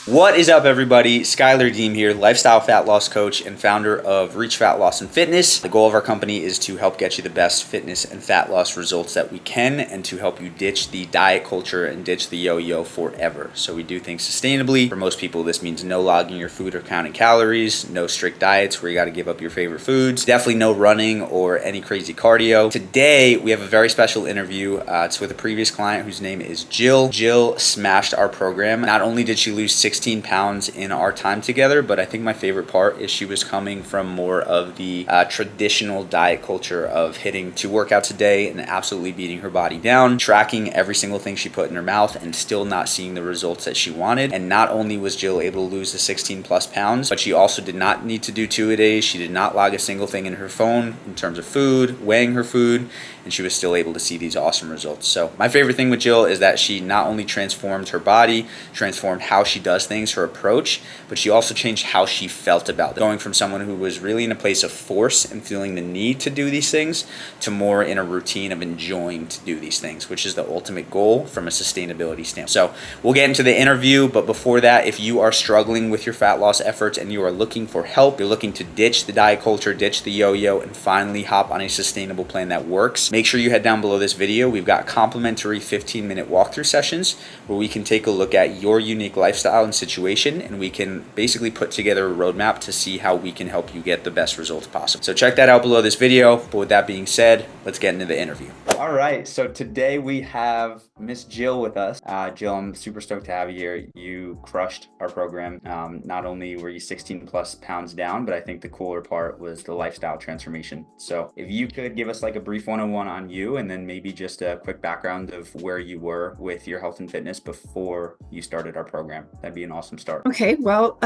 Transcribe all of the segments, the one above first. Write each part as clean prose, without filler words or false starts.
What is up, everybody? Schuyler here, lifestyle fat loss coach and founder of Reach Fat Loss and Fitness. The goal of our company is to help get you the best fitness and fat loss results that we can, and to help you ditch the diet culture and ditch the yo-yo forever. So we do things sustainably. For most people, this means no logging your food or counting calories, no strict diets where you got to give up your favorite foods, definitely no running or any crazy cardio. Today, we have a very special interview. It's with a previous client whose name is Jill. Jill smashed our program. Not only did she lose 16 pounds in our time together, but I think my favorite part is she was coming from more of the traditional diet culture of hitting 2 workouts a day and absolutely beating her body down, tracking every single thing she put in her mouth and still not seeing the results that she wanted. And not only was Jill able to lose the 16 plus pounds, but she also did not need to do 2 a day. She did not log a single thing in her phone in terms of food, weighing her food, and she was still able to see these awesome results. So my favorite thing with Jill is that she not only transformed her body, transformed how she does things, her approach, but she also changed how she felt about it. Going from someone who was really in a place of force and feeling the need to do these things to more in a routine of enjoying to do these things, which is the ultimate goal from a sustainability standpoint. So we'll get into the interview, but before that, if you are struggling with your fat loss efforts and you are looking for help, you're looking to ditch the diet culture, ditch the yo-yo, and finally hop on a sustainable plan that works, make sure you head down below this video. We've got complimentary 15-minute walkthrough sessions where we can take a look at your unique lifestyle and situation, and we can basically put together a roadmap to see how we can help you get the best results possible. So check that out below this video. But with that being said, let's get into the interview. All right, so today we have Miss Jill with us. Jill, I'm super stoked to have you here. You crushed our program. Not only were you 16 plus pounds down, but I think the cooler part was the lifestyle transformation. So if you could give us like a brief 101 on you, and then maybe just a quick background of where you were with your health and fitness before you started our program, that'd be an awesome start. Okay, well,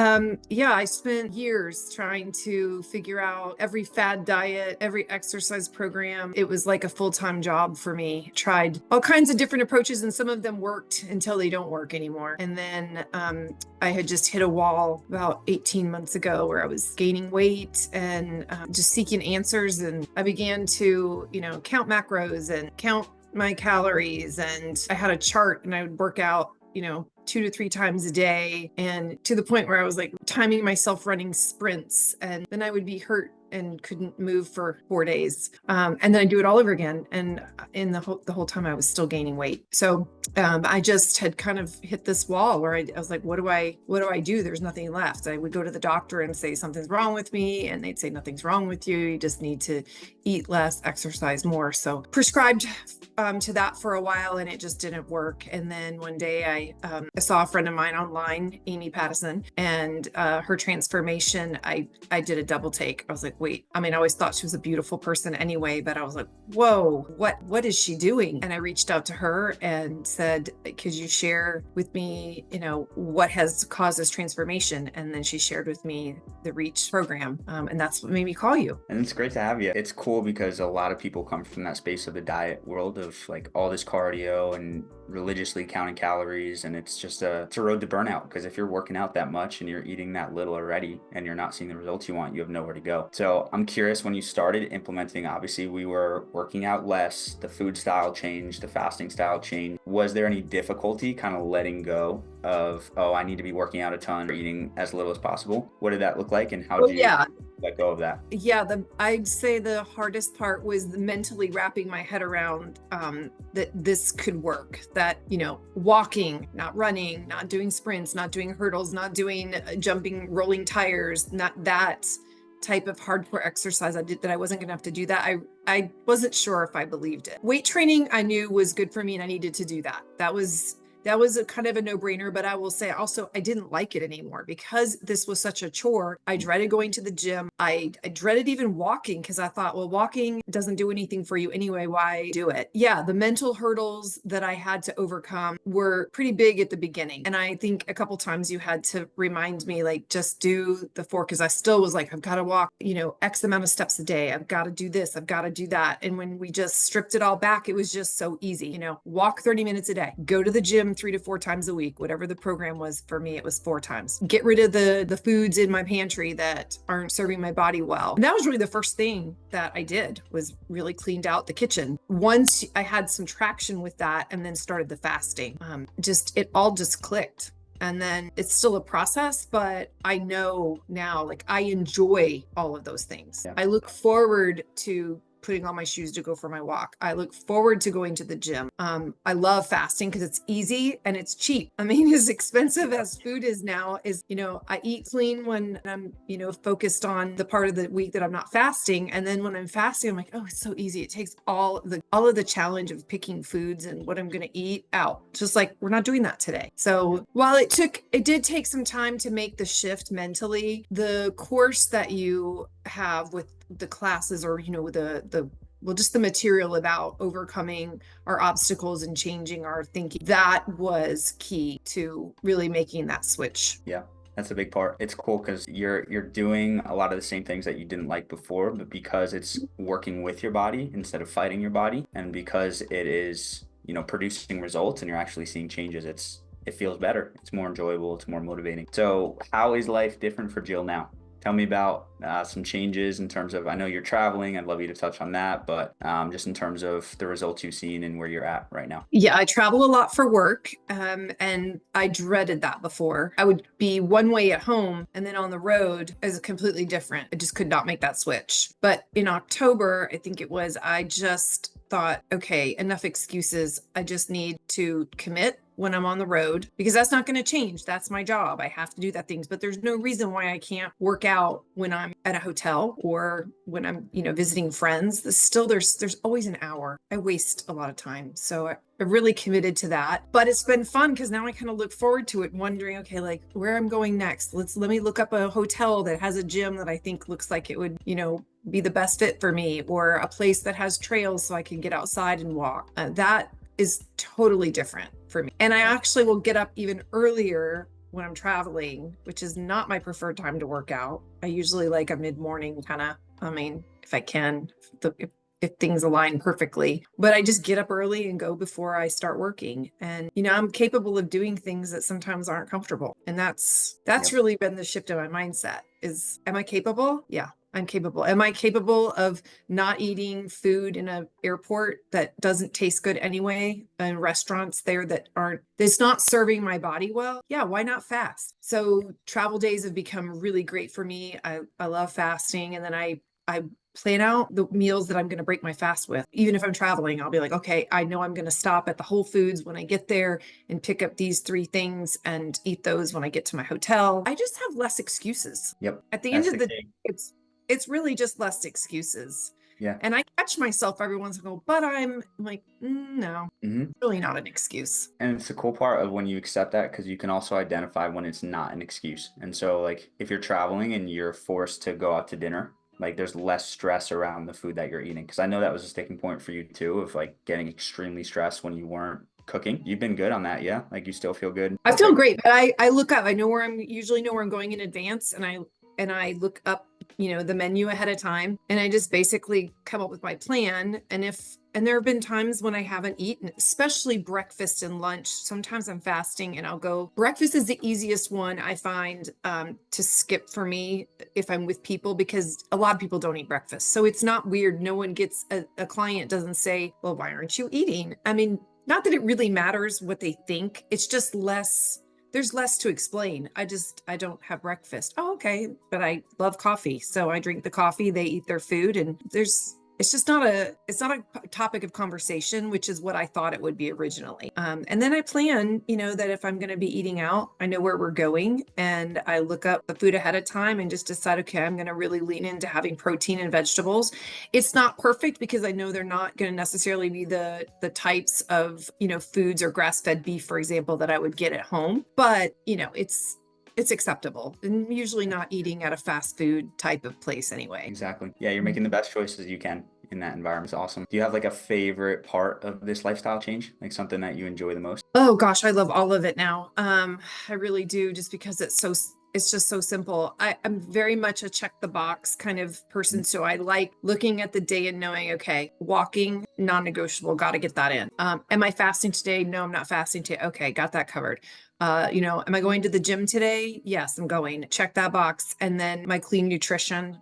yeah, I spent years trying to figure out every fad diet, every exercise program. It was like a full-time job for me. Tried all kinds of different approaches, and some of them worked until they don't work anymore. And then I had just hit a wall about 18 months ago where I was gaining weight and just seeking answers. And I began to, count macros and count my calories. And I had a chart, and I would work out, 2 to 3 times a day, and to the point where I was like timing myself running sprints, and then I would be hurt and couldn't move for 4 days. And then I do it all over again. And in the whole time I was still gaining weight. So I just had kind of hit this wall where I was like, what do I do? There's nothing left. I would go to the doctor and say something's wrong with me, and they'd say nothing's wrong with you. You just need to eat less, exercise more. So prescribed to that for a while, and it just didn't work. And then one day I saw a friend of mine online, Amy Pattison, and her transformation, I did a double take. I was like, wait, I always thought she was a beautiful person anyway, but I was like, whoa, what is she doing? And I reached out to her and said, could you share with me, what has caused this transformation? And then she shared with me the Reach program. And that's what made me call you. And it's great to have you. It's cool because a lot of people come from that space of the diet world of like all this cardio and religiously counting calories, and it's a road to burnout, because if you're working out that much and you're eating that little already and you're not seeing the results you want, you have nowhere to go. So I'm curious, when you started implementing, obviously we were working out less, the food style changed, the fasting style changed. Was there any difficulty kind of letting go of, oh, I need to be working out a ton or eating as little as possible? What did that look like, and how did you let go of that? Yeah, I'd say the hardest part was mentally wrapping my head around that this could work, that, walking, not running, not doing sprints, not doing hurdles, not doing jumping, rolling tires, not that type of hardcore exercise that I wasn't gonna have to do that. I wasn't sure if I believed it. Weight training I knew was good for me, and I needed to do that. That was a kind of a no-brainer, but I will say also I didn't like it anymore because this was such a chore. I dreaded going to the gym. I dreaded even walking because I thought, well, walking doesn't do anything for you anyway. Why do it? Yeah, the mental hurdles that I had to overcome were pretty big at the beginning. And I think a couple times you had to remind me, like, just do the 4, because I still was like, I've got to walk, X amount of steps a day. I've got to do this. I've got to do that. And when we just stripped it all back, it was just so easy, walk 30 minutes a day, go to the gym 3 to 4 times a week, whatever the program was. For me, it was 4 times. Get rid of the foods in my pantry that aren't serving my body well. And that was really the first thing that I did, was really cleaned out the kitchen. Once I had some traction with that and then started the fasting, it all just clicked. And then it's still a process, but I know now, like, I enjoy all of those things. Yeah. I look forward to putting on my shoes to go for my walk. I look forward to going to the gym. I love fasting because it's easy and it's cheap. I mean, as expensive as food is now, I eat clean when I'm, focused on the part of the week that I'm not fasting. And then when I'm fasting, I'm like, oh, it's so easy. It takes all of the challenge of picking foods and what I'm going to eat out. Just like, we're not doing that today. So while it did take some time to make the shift mentally, the course that you have with the classes, or just the material about overcoming our obstacles and changing our thinking, that was key to really making that switch. Yeah. That's a big part. It's cool because you're doing a lot of the same things that you didn't like before, but because it's working with your body instead of fighting your body, and because it is, producing results and you're actually seeing changes, it feels better. It's more enjoyable. It's more motivating. So how is life different for Jill now? Tell me about some changes in terms of, I know you're traveling. I'd love you to touch on that, but just in terms of the results you've seen and where you're at right now. Yeah, I travel a lot for work, and I dreaded that before. I would be one way at home, and then on the road is completely different. I just could not make that switch. But in October, I think it was, I just thought, okay, enough excuses. I just need to commit when I'm on the road, because that's not going to change. That's my job. I have to do that things, but there's no reason why I can't work out when I'm at a hotel or when I'm, visiting friends. There's always an hour. I waste a lot of time. So I really committed to that, but it's been fun because now I kind of look forward to it, wondering, okay, like where I'm going next. Let me look up a hotel that has a gym that I think looks like it would, be the best fit for me, or a place that has trails so I can get outside and walk. That is totally different for me. And I actually will get up even earlier when I'm traveling, which is not my preferred time to work out. I usually like a mid-morning kind of, if I can, if things align perfectly, but I just get up early and go before I start working. And, I'm capable of doing things that sometimes aren't comfortable. And that's really been the shift in my mindset is, am I capable? Yeah. I'm capable. Am I capable of not eating food in an airport that doesn't taste good anyway? And restaurants there that's not serving my body well? Yeah, why not fast? So travel days have become really great for me. I love fasting. And then I plan out the meals that I'm going to break my fast with. Even if I'm traveling, I'll be like, okay, I know I'm going to stop at the Whole Foods when I get there and pick up these 3 things and eat those when I get to my hotel. I just have less excuses. Yep. At the end of the day, it's really just less excuses. Yeah. And I catch myself every once in a while, but I'm like, no, it's really not an excuse. And it's the cool part of when you accept that, because you can also identify when it's not an excuse. And so like if you're traveling and you're forced to go out to dinner, like there's less stress around the food that you're eating. Because I know that was a sticking point for you too, of like getting extremely stressed when you weren't cooking. You've been good on that, yeah? Like you still feel good? I feel great, but I look up, I usually know where I'm going in advance, and I look up, the menu ahead of time, and I just basically come up with my plan. And there have been times when I haven't eaten, especially breakfast and lunch. Sometimes I'm fasting and I'll go, breakfast is the easiest one I find to skip for me if I'm with people, because a lot of people don't eat breakfast. So it's not weird. No one gets, a client doesn't say, well, why aren't you eating? I mean, not that it really matters what they think. It's just there's less to explain. I don't have breakfast. Oh, okay. But I love coffee. So I drink the coffee, they eat their food, and it's just not a topic of conversation, which is what I thought it would be originally. And then I plan, that if I'm going to be eating out, I know where we're going, and I look up the food ahead of time and just decide, okay, I'm going to really lean into having protein and vegetables. It's not perfect because I know they're not going to necessarily be the types of, foods or grass-fed beef, for example, that I would get at home, but it's acceptable, and usually not eating at a fast food type of place anyway. Exactly. Yeah, you're making the best choices you can in that environment. It's awesome. Do you have like a favorite part of this lifestyle change? Like something that you enjoy the most? Oh gosh, I love all of it now. I really do, just because it's just so simple. I'm very much a check the box kind of person. So I like looking at the day and knowing, okay, walking, non-negotiable, got to get that in. Am I fasting today? No, I'm not fasting today. Okay, got that covered. Am I going to the gym today? Yes, I'm going. Check that box. And then my clean nutrition.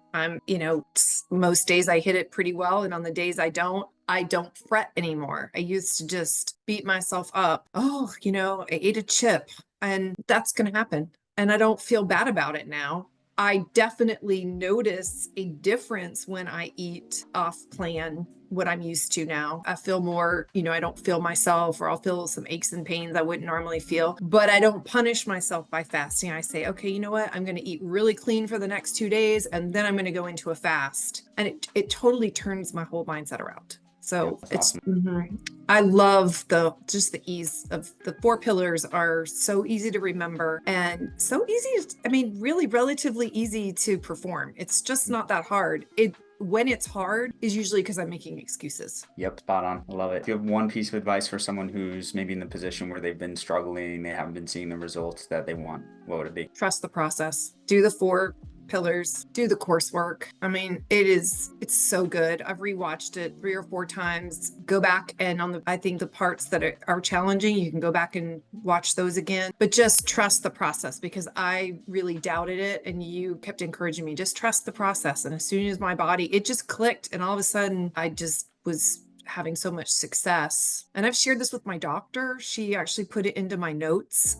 Most days I hit it pretty well. And on the days I don't, I don't fret anymore. I used to just beat myself up. Oh, I ate a chip and that's going to happen. And I don't feel bad about it now. I definitely notice a difference when I eat off plan, what I'm used to now. I feel more, I don't feel myself, or I'll feel some aches and pains I wouldn't normally feel, but I don't punish myself by fasting. I say, okay, you know what? I'm going to eat really clean for the next 2 days, and then I'm going to go into a fast. And it totally turns my whole mindset around. So Yeah, it's, awesome. I love just the ease of the 4 pillars are so easy to remember and so easy. I mean, really relatively easy to perform. It's just not that hard. When it's hard is usually because I'm making excuses. Yep, spot on. I love it. If you have one piece of advice for someone who's maybe in the position where they've been struggling, they haven't been seeing the results that they want, what would it be? Trust the process. Do the 4 pillars, do the coursework. I mean, it's so good. I've rewatched it 3 or 4 times. Go back and I think the parts that are challenging, you can go back and watch those again, but just trust the process, because I really doubted it. And you kept encouraging me, just trust the process. And as soon as my body, it just clicked. And all of a sudden I just was having so much success. And I've shared this with my doctor. She actually put it into my notes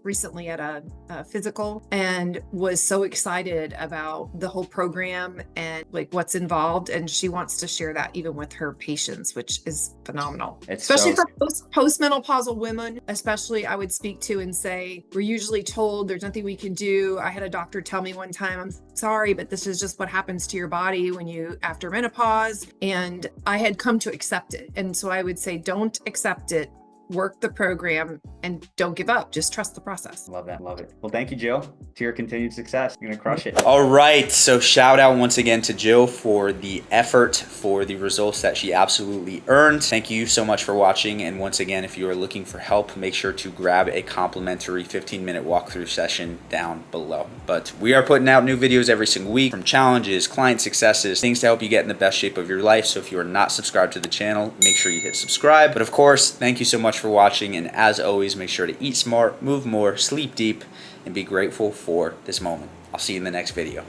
recently at a physical, and was so excited about the whole program and like what's involved. And she wants to share that even with her patients, which is phenomenal. Especially for postmenopausal women, especially I would speak to and say, we're usually told there's nothing we can do. I had a doctor tell me one time, I'm sorry, but this is just what happens to your body when after menopause. And I had come to accept it. And so I would say, don't accept it, work the program, and don't give up. Just trust the process. Love that. Love it. Well, thank you, Jill. To your continued success. You're going to crush it. All right. So shout out once again to Jill for the effort, for the results that she absolutely earned. Thank you so much for watching. And once again, if you are looking for help, make sure to grab a complimentary 15-minute walkthrough session down below. But we are putting out new videos every single week, from challenges, client successes, things to help you get in the best shape of your life. So if you are not subscribed to the channel, make sure you hit subscribe. But of course, thank you so much for watching. And as always, make sure to eat smart, move more, sleep deep, and be grateful for this moment. I'll see you in the next video.